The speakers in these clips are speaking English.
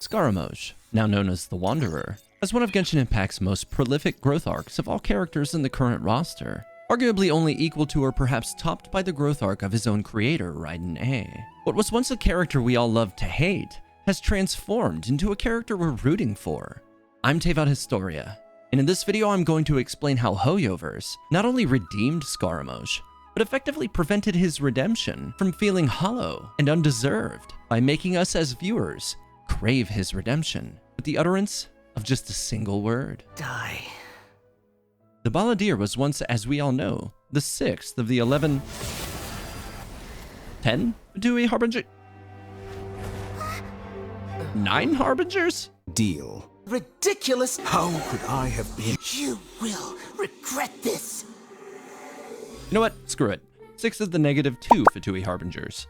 Scaramouche, now known as the Wanderer, has one of Genshin Impact's most prolific growth arcs of all characters in the current roster, arguably only equal to or perhaps topped by the growth arc of his own creator, Raiden A. What was once a character we all loved to hate has transformed into a character we're rooting for. I'm Teyvat Historia, and in this video I'm going to explain how Hoyoverse not only redeemed Scaramouche, but effectively prevented his redemption from feeling hollow and undeserved by making us as viewers crave his redemption with the utterance of just a single word. Die. The Balladeer was once, as we all know, the 6th of the 10 Fatui Harbingers? 9 Harbingers? Deal. Ridiculous! How could I have been? You will regret this! You know what? Screw it. 6 of the -2 Fatui Harbingers.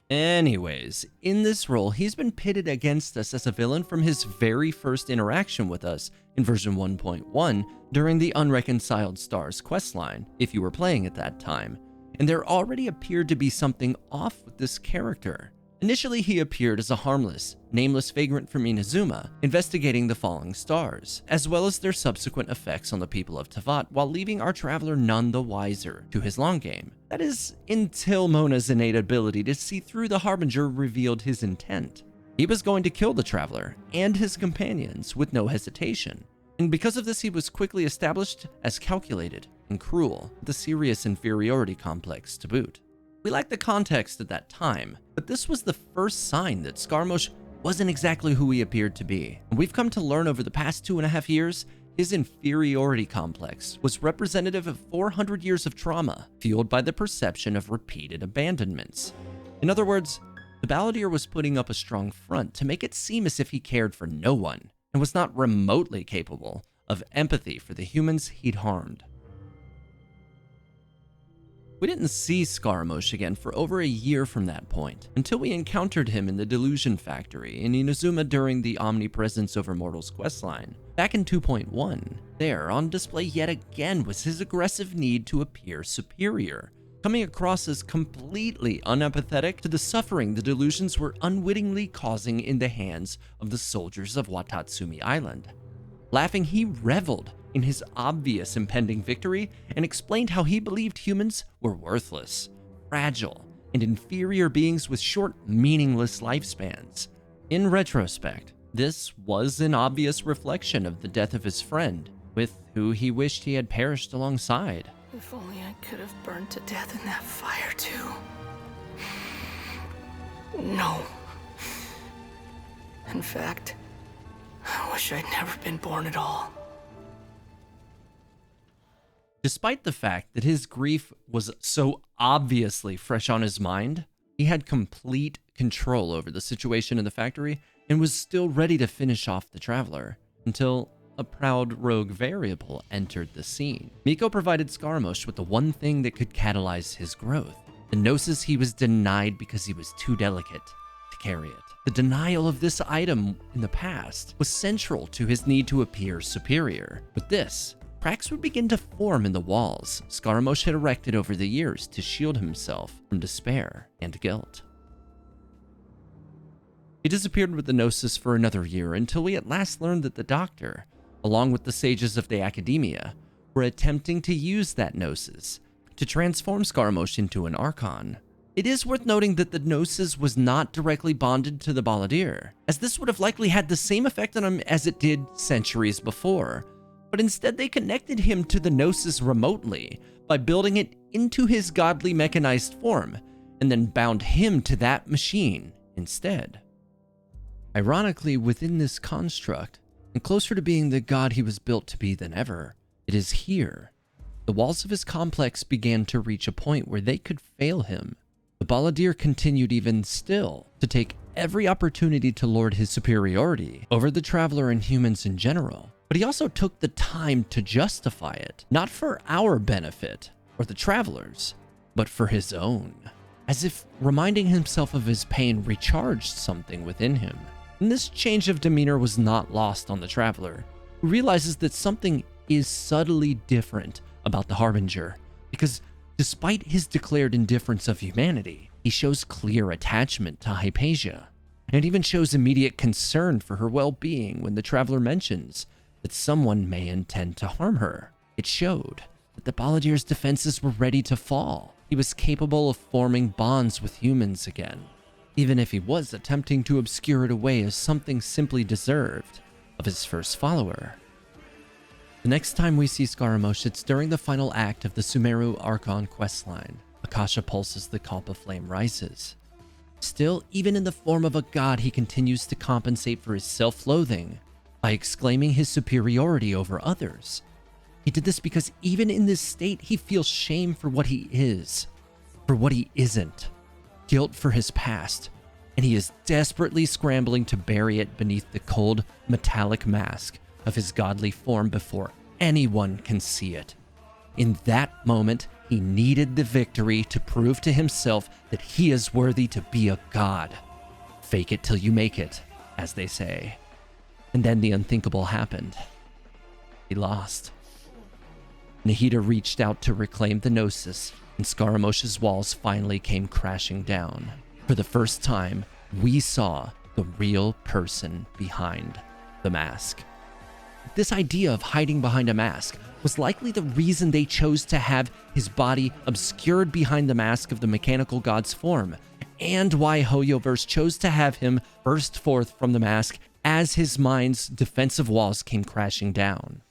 Anyways, in this role, he's been pitted against us as a villain from his very first interaction with us in version 1.1 during the Unreconciled Stars questline, if you were playing at that time, and there already appeared to be something off with this character. Initially, he appeared as a harmless, nameless vagrant from Inazuma, investigating the falling stars, as well as their subsequent effects on the people of Teyvat, while leaving our traveler none the wiser to his long game. That is, until Mona's innate ability to see through the Harbinger revealed his intent. He was going to kill the traveler and his companions with no hesitation, and because of this he was quickly established as calculated and cruel, with a serious inferiority complex to boot. We lacked the context at that time, but this was the first sign that Scaramouche wasn't exactly who he appeared to be. And we've come to learn over the past 2.5 years, his inferiority complex was representative of 400 years of trauma, fueled by the perception of repeated abandonments. In other words, the Balladeer was putting up a strong front to make it seem as if he cared for no one, and was not remotely capable of empathy for the humans he'd harmed. We didn't see Scaramouche again for over a year from that point, until we encountered him in the Delusion Factory in Inazuma during the Omnipresence Over Mortals questline. Back in 2.1, there on display yet again was his aggressive need to appear superior, coming across as completely unempathetic to the suffering the delusions were unwittingly causing in the hands of the soldiers of Watatsumi Island. Laughing, he reveled in his obvious impending victory and explained how he believed humans were worthless, fragile, and inferior beings with short, meaningless lifespans. In retrospect, this was an obvious reflection of the death of his friend, with who he wished he had perished alongside. If only I could have burned to death in that fire too. No. In fact, I wish I'd never been born at all. Despite the fact that his grief was so obviously fresh on his mind, he had complete control over the situation in the factory and was still ready to finish off the traveler, until a proud rogue variable entered the scene. Miko provided Scaramouche with the one thing that could catalyze his growth, the gnosis he was denied because he was too delicate to carry it. The denial of this item in the past was central to his need to appear superior. With this, cracks would begin to form in the walls Scaramouche had erected over the years to shield himself from despair and guilt. He disappeared with the gnosis for another year until we at last learned that the doctor, along with the sages of the academia, were attempting to use that gnosis to transform Scaramouche into an archon. It is worth noting that the gnosis was not directly bonded to the Balladeer, as this would have likely had the same effect on him as it did centuries before, but instead they connected him to the gnosis remotely by building it into his godly mechanized form, and then bound him to that machine instead. Ironically, within this construct, and closer to being the god he was built to be than ever, it is here the walls of his complex began to reach a point where they could fail him. The Balladeer continued even still to take every opportunity to lord his superiority over the traveler and humans in general. But he also took the time to justify it, not for our benefit or the travelers, but for his own, as if reminding himself of his pain recharged something within him. And this change of demeanor was not lost on the traveler, who realizes that something is subtly different about the Harbinger, because despite his declared indifference of humanity, he shows clear attachment to Hypatia, and it even shows immediate concern for her well-being when the traveler mentions that someone may intend to harm her. It showed that the Balladeer's defenses were ready to fall. He was capable of forming bonds with humans again, even if he was attempting to obscure it away as something simply deserved of his first follower. The next time we see Scaramouche, it's during the final act of the Sumeru Archon questline. Akasha pulses, the Kalpa flame rises. Still, even in the form of a god, he continues to compensate for his self-loathing by exclaiming his superiority over others. He did this because even in this state, he feels shame for what he is, for what he isn't, guilt for his past, and he is desperately scrambling to bury it beneath the cold, metallic mask of his godly form before anyone can see it. In that moment, he needed the victory to prove to himself that he is worthy to be a god. Fake it till you make it, as they say. And then the unthinkable happened. He lost. Nahida reached out to reclaim the Gnosis, and Scaramouche's walls finally came crashing down. For the first time, we saw the real person behind the mask. This idea of hiding behind a mask was likely the reason they chose to have his body obscured behind the mask of the mechanical god's form, and why Hoyoverse chose to have him burst forth from the mask as his mind's defensive walls came crashing down.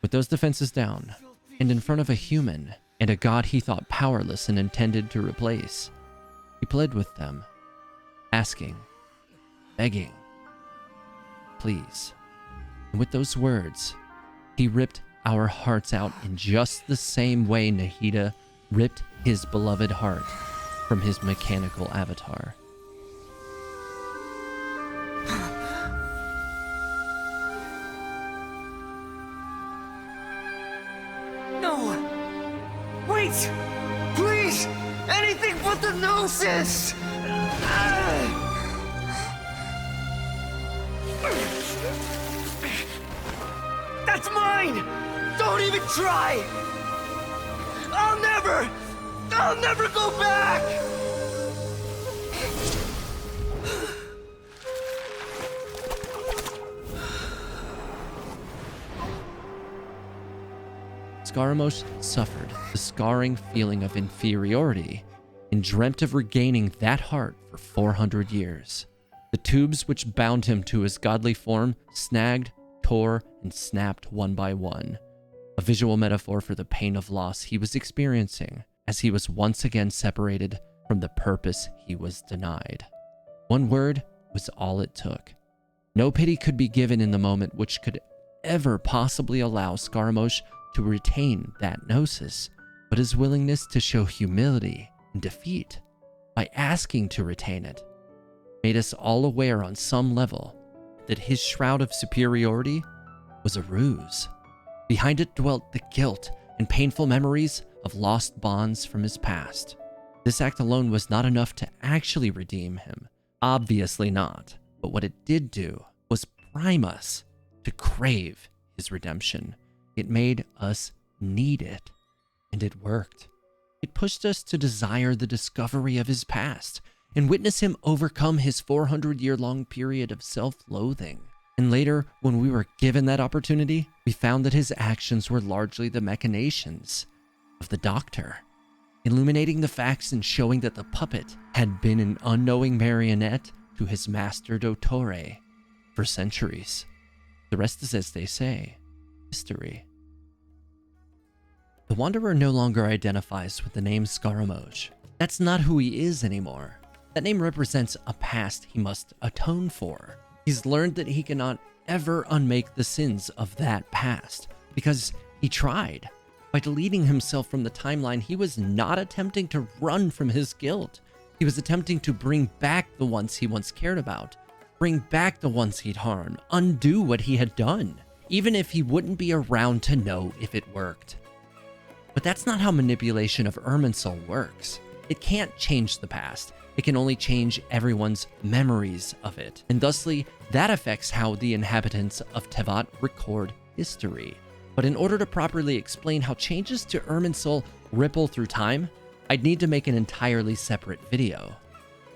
With those defenses down, and in front of a human and a god he thought powerless and intended to replace, he pled with them, asking, begging, please. And with those words, he ripped our hearts out in just the same way Nahida ripped his beloved heart from his mechanical avatar. No! Wait! Please! Anything but the Gnosis! That's mine! Don't even try! I'll never go back! Scaramouche suffered the scarring feeling of inferiority and dreamt of regaining that heart for 400 years. The tubes which bound him to his godly form snagged, tore, and snapped one by one, a visual metaphor for the pain of loss he was experiencing as he was once again separated from the purpose he was denied. One word was all it took. No pity could be given in the moment which could ever possibly allow Scaramouche to retain that gnosis, but his willingness to show humility and defeat by asking to retain it made us all aware on some level that his shroud of superiority was a ruse. Behind it dwelt the guilt and painful memories of lost bonds from his past. This act alone was not enough to actually redeem him. Obviously not. But what it did do was prime us to crave his redemption. It made us need it. And it worked. It pushed us to desire the discovery of his past and witness him overcome his 400-year-long period of self-loathing. And later, when we were given that opportunity, we found that his actions were largely the machinations of the Doctor, illuminating the facts and showing that the puppet had been an unknowing marionette to his master Dottore for centuries. The rest is, as they say, history. The Wanderer no longer identifies with the name Scaramouche. That's not who he is anymore. That name represents a past he must atone for. He's learned that he cannot ever unmake the sins of that past, because he tried. By deleting himself from the timeline, he was not attempting to run from his guilt. He was attempting to bring back the ones he once cared about, bring back the ones he'd harmed, undo what he had done, even if he wouldn't be around to know if it worked. But that's not how manipulation of Irminsul works. It can't change the past. It can only change everyone's memories of it. And thusly, that affects how the inhabitants of Teyvat record history. But in order to properly explain how changes to Irminsul ripple through time, I'd need to make an entirely separate video.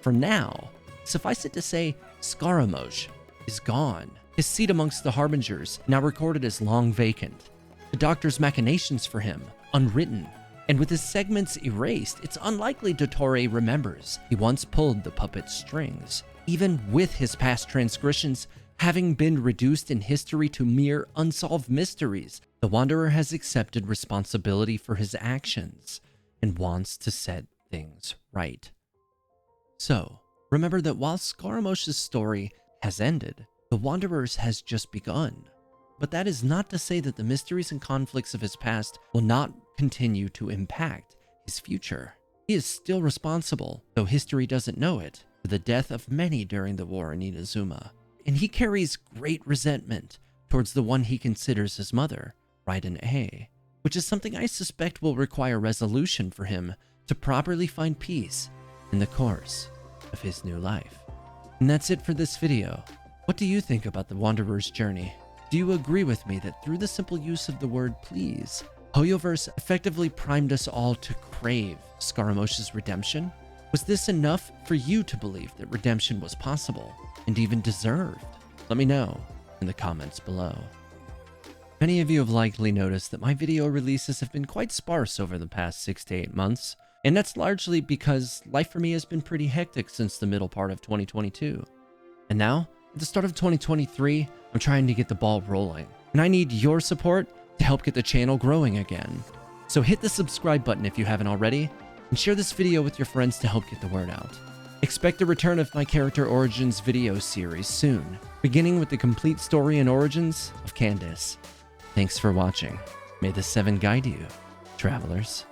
For now, Suffice it to say, Scaramouche is gone. His seat amongst the Harbingers, now recorded as long vacant. The Doctor's machinations for him, unwritten. And with his segments erased, it's unlikely Dottore remembers he once pulled the puppet's strings. Even with his past transgressions having been reduced in history to mere unsolved mysteries, the Wanderer has accepted responsibility for his actions and wants to set things right. So, remember that while Scaramouche's story has ended, the Wanderer's has just begun. But that is not to say that the mysteries and conflicts of his past will not continue to impact his future. He is still responsible, though history doesn't know it, for the death of many during the war in Inazuma. And he carries great resentment towards the one he considers his mother, Raiden A, which is something I suspect will require resolution for him to properly find peace in the course of his new life. And that's it for this video. What do you think about the Wanderer's journey? Do you agree with me that through the simple use of the word please, Hoyoverse effectively primed us all to crave Scaramouche's redemption? Was this enough for you to believe that redemption was possible and even deserved? Let me know in the comments below. Many of you have likely noticed that my video releases have been quite sparse over the past 6 to 8 months, and that's largely because life for me has been pretty hectic since the middle part of 2022. And now, at the start of 2023, I'm trying to get the ball rolling, and I need your support to help get the channel growing again. So hit the subscribe button if you haven't already, and share this video with your friends to help get the word out. Expect a return of my character origins video series soon, beginning with the complete story and origins of Candace. Thanks for watching. May the 7 guide you, travelers.